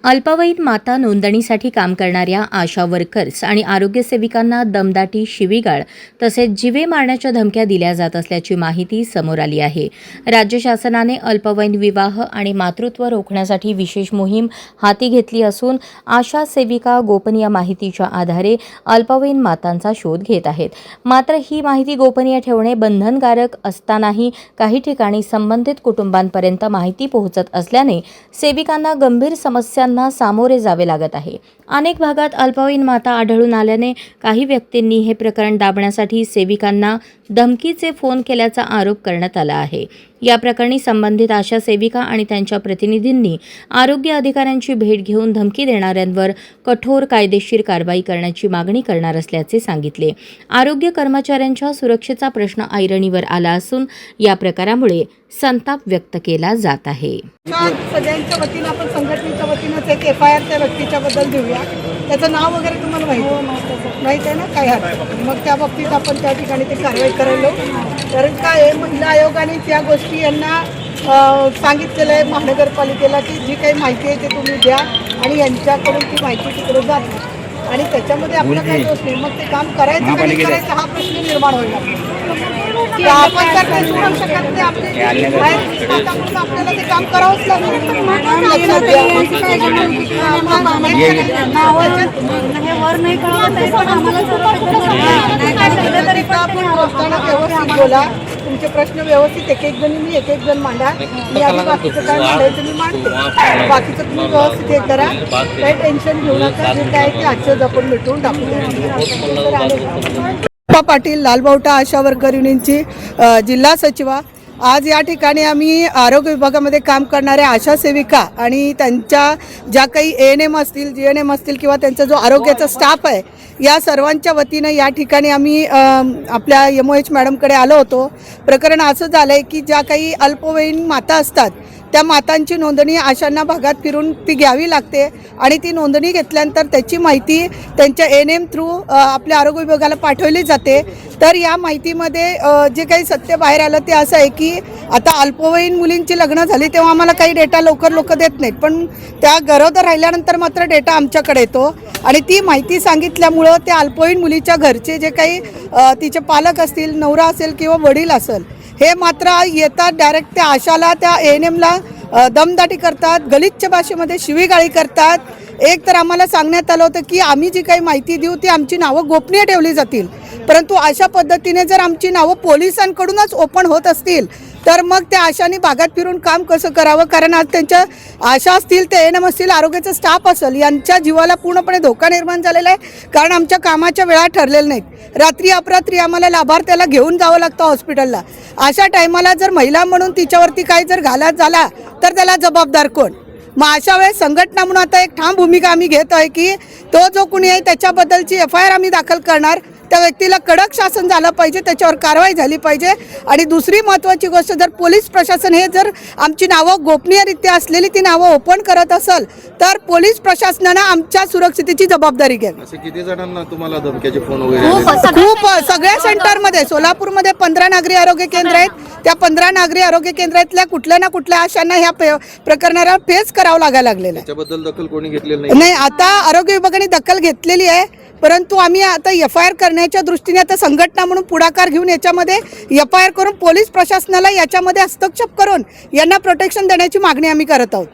अल्पवयीन माता नोंदणीसाठी काम करणाऱ्या आशा वर्कर्स आणि आरोग्य सेविकांना दमदाटी, शिवीगाळ तसेच जीवे मारण्याच्या धमक्या दिल्या जात असल्याची माहिती समोर आली आहे. राज्य शासनाने अल्पवयीन विवाह आणि मातृत्व रोखण्यासाठी विशेष मोहीम हाती घेतली असून आशा सेविका गोपनीय माहितीच्या आधारे अल्पवयीन मातांचा शोध घेत आहेत. मात्र ही माहिती गोपनीय ठेवणे बंधनकारक असतानाही काही ठिकाणी संबंधित कुटुंबांपर्यंत माहिती पोहोचत असल्याने सेविकांना गंभीर समस्यांना सामोरे जावे लागत आहे. अनेक भागात अल्पवयीन माता आढळून आल्याने काही व्यक्तींनी हे प्रकरण दाबण्यासाठी सेविकांना धमकीचे फोन केल्याचा आरोप करण्यात आला आहे. या प्रकरणी संबंधित आशा सेविका आणि त्यांच्या प्रतिनिधींनी आरोग्य अधिकाऱ्यांची भेट घेऊन धमकी देणाऱ्यांवर कठोर कायदेशीर कारवाई करण्याची मागणी करणार असल्याचे सांगितले. आरोग्य कर्मचाऱ्यांच्या सुरक्षेचा प्रश्न ऐरणीवर आला असून या प्रकारामुळे संताप व्यक्त केला जात आहे. सगळ्यांच्या वतीनं आपण संघटनेच्या वतीनंच एक FIR त्या व्यक्तीच्या बद्दल देऊया. त्याचं नाव वगैरे तुम्हाला माहिती आहे ना? काय हरकत मग त्या बाबतीत आपण त्या ठिकाणी ते कारवाई करायला. कारण काय आहे, महिला आयोगाने त्या गोष्टी यांना सांगितलेलं आहे महानगरपालिकेला की जी काही माहिती आहे ते तुम्ही द्या आणि यांच्याकडून ती माहिती तिकडे जाते आणि त्याच्यामध्ये आपला काही दोष नाही. मग ते काम करायचं का नाही करायचं हा प्रश्न निर्माण होईल. आपण तर काही करू शकत नाही. आपल्याला ते काम करावंच लागेल. लक्षात घ्या. व्यवस्थित बोला, तुमचे प्रश्न व्यवस्थित एक जण मी एक जण मांडा. मी आधी बाकीचं काय मांडायचं मी मांडते. बाकीचं तुम्ही व्यवस्थित हे करा, काही टेन्शन घेऊ नका. जे काय ते आजच आपण मिटवून टाकू. पाटील, लालबावटा आशा वर्कर युनियनची जिल्हा सचिवा. आज या ठिकाणी आम्ही आरोग्य विभागामध्ये काम करणाऱ्या आशा सेविका आणि त्यांच्या ज्या काही ANM असतील, GNM असतील किंवा त्यांचा जो आरोग्याचा स्टाफ आहे या सर्वांच्या वतीनं या ठिकाणी आम्ही आपल्या MOH मॅडमकडे आलो होतो. प्रकरण असं झालं आहे की ज्या काही अल्पवयीन माता असतात त्या मातांची नोंदणी आशांना भागात फिरून ती घ्यावी लागते आणि ती नोंदणी घेतल्यानंतर त्याची माहिती त्यांच्या ANM थ्रू आपल्या आरोग्य विभागाला पाठवली जाते. तर या माहितीमध्ये जे काही सत्य बाहेर आलं ते असं आहे की आता अल्पवयीन मुलींची लग्न झाली तेव्हा आम्हाला काही डेटा लवकर लोक देत नाहीत, पण त्या गरोदर राहिल्यानंतर मात्र डेटा आमच्याकडे येतो आणि ती माहिती सांगितल्यामुळं त्या अल्पवयीन मुलीच्या घरचे जे काही तिचे पालक असतील, नवरा असेल किंवा वडील असेल, हे मात्र येतात डायरेक्ट त्या आशाला, त्या ANMला दमदाटी करतात, गलिच्छ भाषेमध्ये शिवीगाळी करतात. एक तर आम्हाला सांगण्यात आलं होतं की आम्ही जी काही माहिती देऊ ती आमची नावं गोपनीय ठेवली जातील, परंतु अशा पद्धतीने जर आमची नावं पोलिसांकडूनच ओपन होत असतील तर मग त्या आशांनी भागात फिरून काम कसं करावं. कारण आज त्यांच्या आशा असतील, ते ANM असतील, आरोग्याचा स्टाफ असेल, यांच्या जीवाला पूर्णपणे धोका निर्माण झालेला आहे. कारण आमच्या कामाच्या वेळा ठरलेल्या नाहीत. रात्री अपरात्री आम्हाला लाभार्थ्याला घेऊन जावं लागतं हॉस्पिटलला. अशा टायमाला जर महिला म्हणून तिच्यावरती काही जर घालात झाला तर त्याला जबाबदार कोण? मग अशा वेळेस संघटना म्हणून आता एक ठाम भूमिका आम्ही घेत आहे की तो जो कोणी आहे त्याच्याबद्दलची FIR आम्ही दाखल करणार. त्या व्यक्तीला कडक शासन झालं पाहिजे, त्याच्यावर कारवाई झाली पाहिजे. आणि दुसरी महत्त्वाची गोष्ट, जर पोलीस प्रशासन हे जर आमची नावं गोपनीयरित्या असलेली ती नावं ओपन करत असेल तर पोलीस प्रशासनानं आमच्या सुरक्षितेची जबाबदारी घ्यावी. असे किती जणांना तुम्हाला धमक्याचे फोन वगैरे खूप सगळ्या सेंटरमध्ये सोलापूरमध्ये 15 नागरी आरोग्य केंद्र आहेत. त्या 15 नागरी आरोग्य केंद्रातल्या कुठल्या ना कुठल्या आशांना ह्या प्रकरणाला फेस करावं लागायला लागलेलं आहे. त्याच्याबद्दल दखल कोणी घेतलेली नाही. आता आरोग्य विभागाने दखल घेतलेली आहे, परंतु आम्ही आता FIR करण्याच्या दृष्टीने आता संघटना म्हणून पुढाकार घेऊन याच्यामध्ये FIR करून पोलीस प्रशासनाला याच्यामध्ये हस्तक्षेप करून यांना प्रोटेक्शन देण्याची मागणी आम्ही करत आहोत.